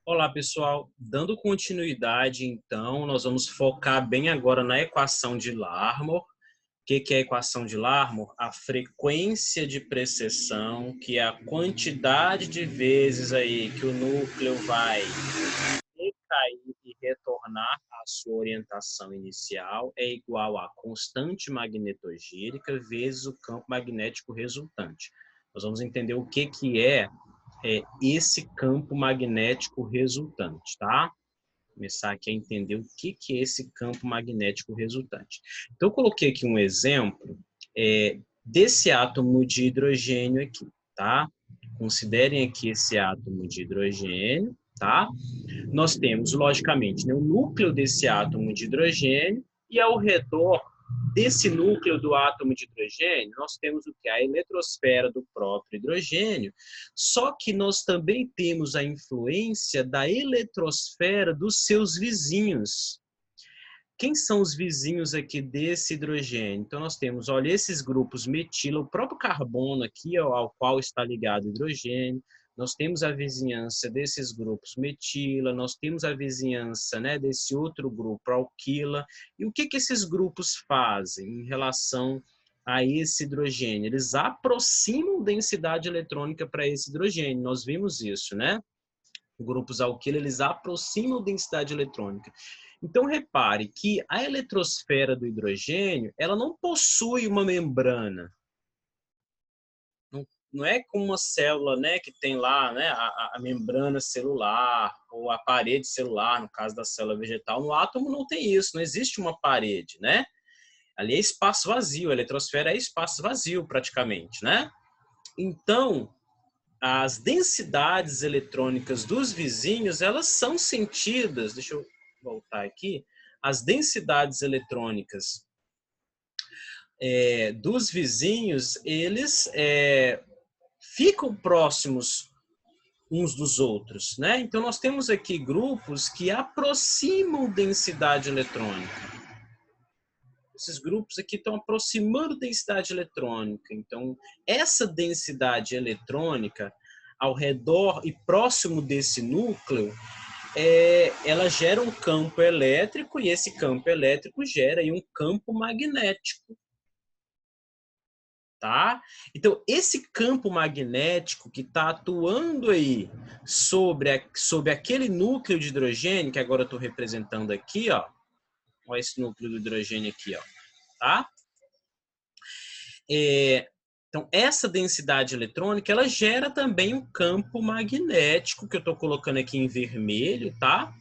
Olá, pessoal. Dando continuidade, então, nós vamos focar bem agora na equação de Larmor. O que é a equação de Larmor? A frequência de precessão, que é a quantidade de vezes aí que o núcleo vai recair e retornar à sua orientação inicial, é igual à constante magnetogírica vezes o campo magnético resultante. Nós vamos entender o que é esse campo magnético resultante, tá? Começar aqui a entender o que é esse campo magnético resultante. Então, eu coloquei aqui um exemplo desse átomo de hidrogênio aqui, tá? Considerem aqui esse átomo de hidrogênio, tá? Nós temos, logicamente, né, o núcleo desse átomo de hidrogênio e ao redor desse núcleo do átomo de hidrogênio, nós temos o que? A eletrosfera do próprio hidrogênio, só que nós também temos a influência da eletrosfera dos seus vizinhos. Quem são os vizinhos aqui desse hidrogênio? Então, nós temos, olha, esses grupos metila, o próprio carbono aqui, ao qual está ligado o hidrogênio, nós temos a vizinhança desses grupos metila, nós temos a vizinhança, né, desse outro grupo alquila. E o que esses grupos fazem em relação a esse hidrogênio? Eles aproximam densidade eletrônica para esse hidrogênio, nós vimos isso, né? Grupos alquila, eles aproximam densidade eletrônica. Então, repare que a eletrosfera do hidrogênio, ela não possui uma membrana. Não é como uma célula, né, que tem lá, né, a membrana celular ou a parede celular, no caso da célula vegetal. No átomo não tem isso, não existe uma parede, né? Ali é espaço vazio, a eletrosfera é espaço vazio praticamente, né? Então, as densidades eletrônicas dos vizinhos, elas são sentidas, deixa eu voltar aqui, as densidades eletrônicas dos vizinhos, eles ficam próximos uns dos outros, né? Então, nós temos aqui grupos que aproximam densidade eletrônica. Esses grupos aqui estão aproximando densidade eletrônica. Então, essa densidade eletrônica ao redor e próximo desse núcleo, ela gera um campo elétrico e esse campo elétrico gera aí um campo magnético. Tá? Então, esse campo magnético que está atuando aí sobre aquele núcleo de hidrogênio, que agora eu estou representando aqui, ó. Olha esse núcleo do hidrogênio aqui, ó. Tá? Então, essa densidade eletrônica, ela gera também um campo magnético, que eu estou colocando aqui em vermelho, tá?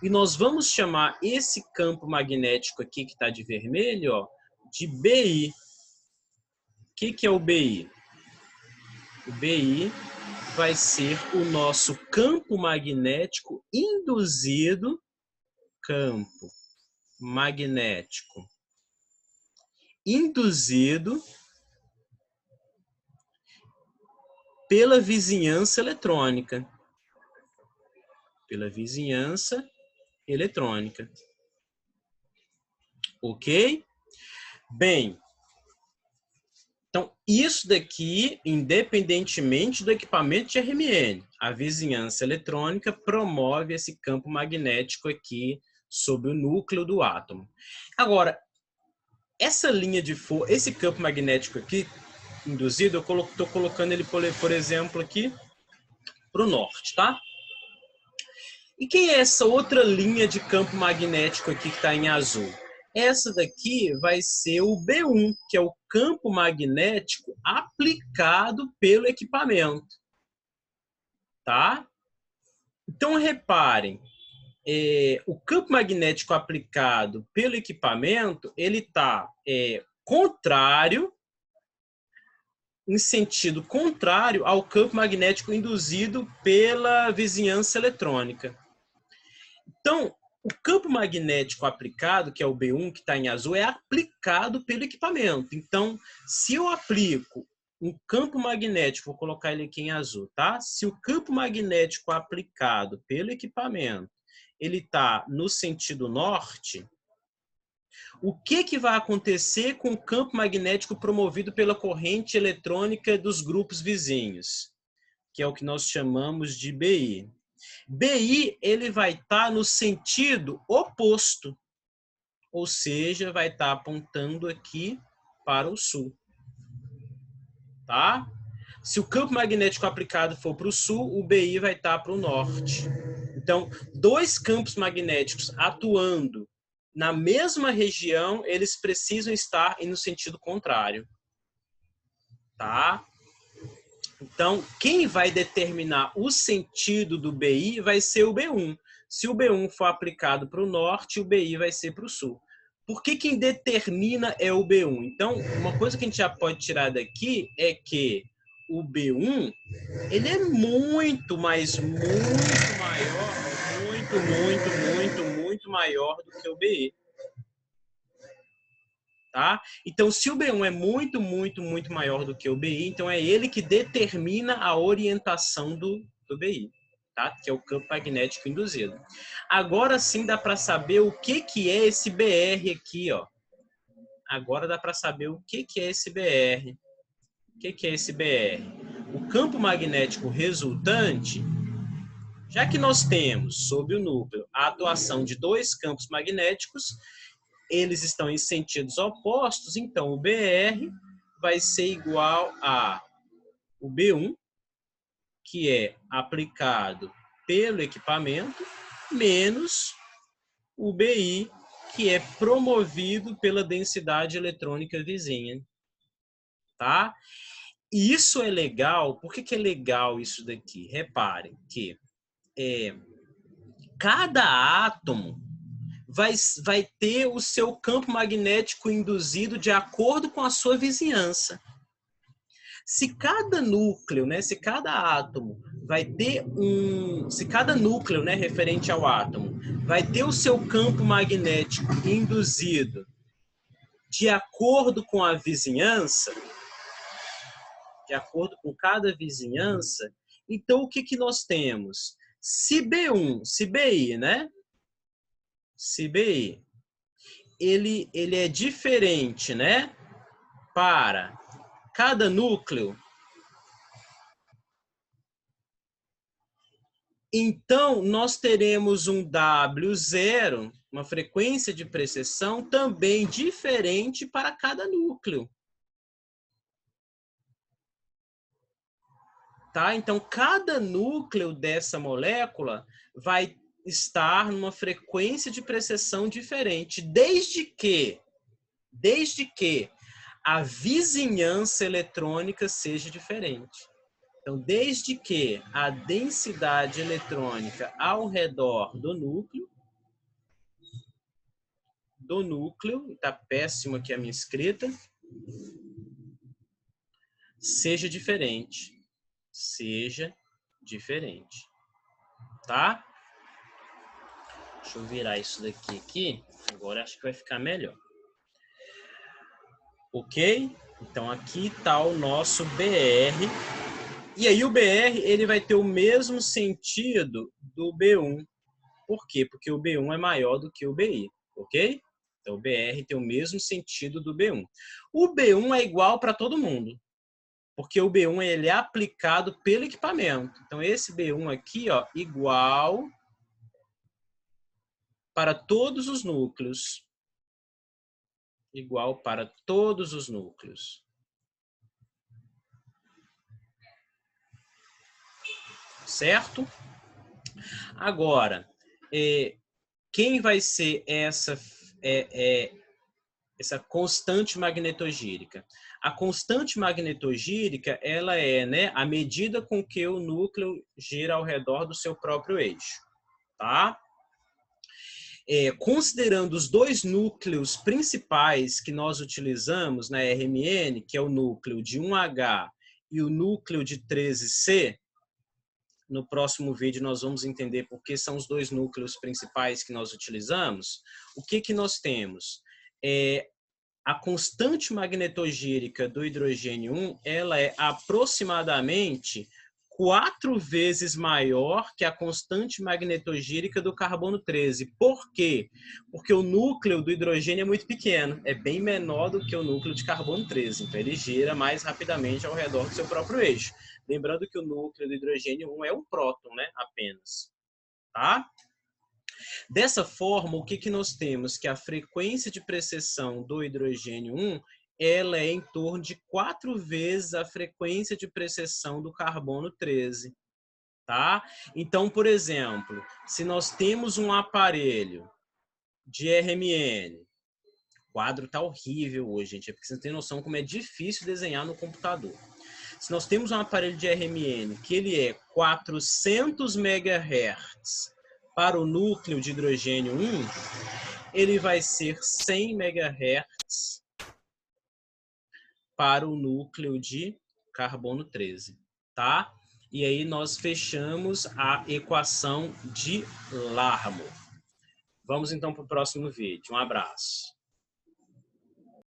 E nós vamos chamar esse campo magnético aqui, que está de vermelho, ó, de BI. O que é o BI? O BI vai ser o nosso campo magnético induzido, campo magnético induzido pela vizinhança eletrônica. Pela vizinhança eletrônica. Ok? Bem, então isso daqui, independentemente do equipamento de RMN, a vizinhança eletrônica promove esse campo magnético aqui sobre o núcleo do átomo. Agora, essa linha de força, esse campo magnético aqui induzido, eu estou colocando ele, por exemplo, aqui para o norte, tá? E quem é essa outra linha de campo magnético aqui que está em azul? Essa daqui vai ser o B1, que é o campo magnético aplicado pelo equipamento. Tá? Então, reparem, o campo magnético aplicado pelo equipamento, ele está contrário, em sentido contrário ao campo magnético induzido pela vizinhança eletrônica. Então, o campo magnético aplicado, que é o B1, que está em azul, é aplicado pelo equipamento. Então, se eu aplico um campo magnético, vou colocar ele aqui em azul, tá? Se o campo magnético aplicado pelo equipamento, ele está no sentido norte, o que vai acontecer com o campo magnético promovido pela corrente eletrônica dos grupos vizinhos? Que é o que nós chamamos de BI. BI, ele vai estar no sentido oposto, ou seja, vai estar apontando aqui para o sul, tá? Se o campo magnético aplicado for para o sul, o BI vai estar para o norte. Então, dois campos magnéticos atuando na mesma região, eles precisam estar no sentido contrário, tá? Então, quem vai determinar o sentido do BI vai ser o B1. Se o B1 for aplicado para o norte, o BI vai ser para o sul. Por que quem determina é o B1? Então, uma coisa que a gente já pode tirar daqui é que o B1, ele é muito, mas muito maior, muito maior do que o BI. Tá? Então, se o B1 é muito maior do que o BI, então é ele que determina a orientação do BI, tá? Que é o campo magnético induzido. Agora sim dá para saber o que é esse BR aqui, ó. Agora dá para saber o que é esse BR. O que é esse BR? O campo magnético resultante, já que nós temos sob o núcleo a atuação de dois campos magnéticos, eles estão em sentidos opostos, então o BR vai ser igual a o B1, que é aplicado pelo equipamento, menos o BI, que é promovido pela densidade eletrônica vizinha. Tá? E isso é legal. Por que é legal isso daqui? Reparem que cada átomo vai ter o seu campo magnético induzido de acordo com a sua vizinhança. Se cada núcleo, né, se cada átomo vai ter se cada núcleo, né, referente ao átomo, vai ter o seu campo magnético induzido de acordo com a vizinhança, de acordo com cada vizinhança, então o que nós temos? Se B1, se BI, né? Se BI, ele é diferente, né? Para cada núcleo, então nós teremos um W0, uma frequência de precessão também diferente para cada núcleo. Tá? Então, cada núcleo dessa molécula vai estar numa frequência de precessão diferente, desde que a vizinhança eletrônica seja diferente. Então, desde que a densidade eletrônica ao redor do núcleo, está péssimo aqui a minha escrita, seja diferente. Tá? Deixa eu virar isso daqui aqui. Agora acho que vai ficar melhor. Ok? Então aqui está o nosso BR. E aí o BR ele vai ter o mesmo sentido do B1. Por quê? Porque o B1 é maior do que o BI. Ok? Então o BR tem o mesmo sentido do B1. O B1 é igual para todo mundo. Porque o B1 ele é aplicado pelo equipamento. Então esse B1 aqui, ó, igual para todos os núcleos. Igual para todos os núcleos. Certo? Agora, quem vai ser essa constante magnetogírica? A constante magnetogírica, ela é, né, a medida com que o núcleo gira ao redor do seu próprio eixo. Tá? Considerando os dois núcleos principais que nós utilizamos na RMN, que é o núcleo de 1H e o núcleo de 13C, no próximo vídeo nós vamos entender por que são os dois núcleos principais que nós utilizamos. O que nós temos? A constante magnetogírica do hidrogênio 1, ela é aproximadamente 4 vezes maior que a constante magnetogírica do carbono 13. Por quê? Porque o núcleo do hidrogênio é muito pequeno, é bem menor do que o núcleo de carbono 13. Então ele gira mais rapidamente ao redor do seu próprio eixo. Lembrando que o núcleo do hidrogênio 1 é um próton, né? Apenas. tá? Dessa forma, o que nós temos? Que a frequência de precessão do hidrogênio 1 ela é em torno de 4 vezes a frequência de precessão do carbono 13. Tá? Então, por exemplo, se nós temos um aparelho de RMN, o quadro está horrível hoje, gente, é porque você não tem noção como é difícil desenhar no computador. Se nós temos um aparelho de RMN que ele é 400 MHz para o núcleo de hidrogênio 1, ele vai ser 100 MHz para o núcleo de carbono 13, tá? E aí nós fechamos a equação de Larmor. Vamos então para o próximo vídeo. Um abraço.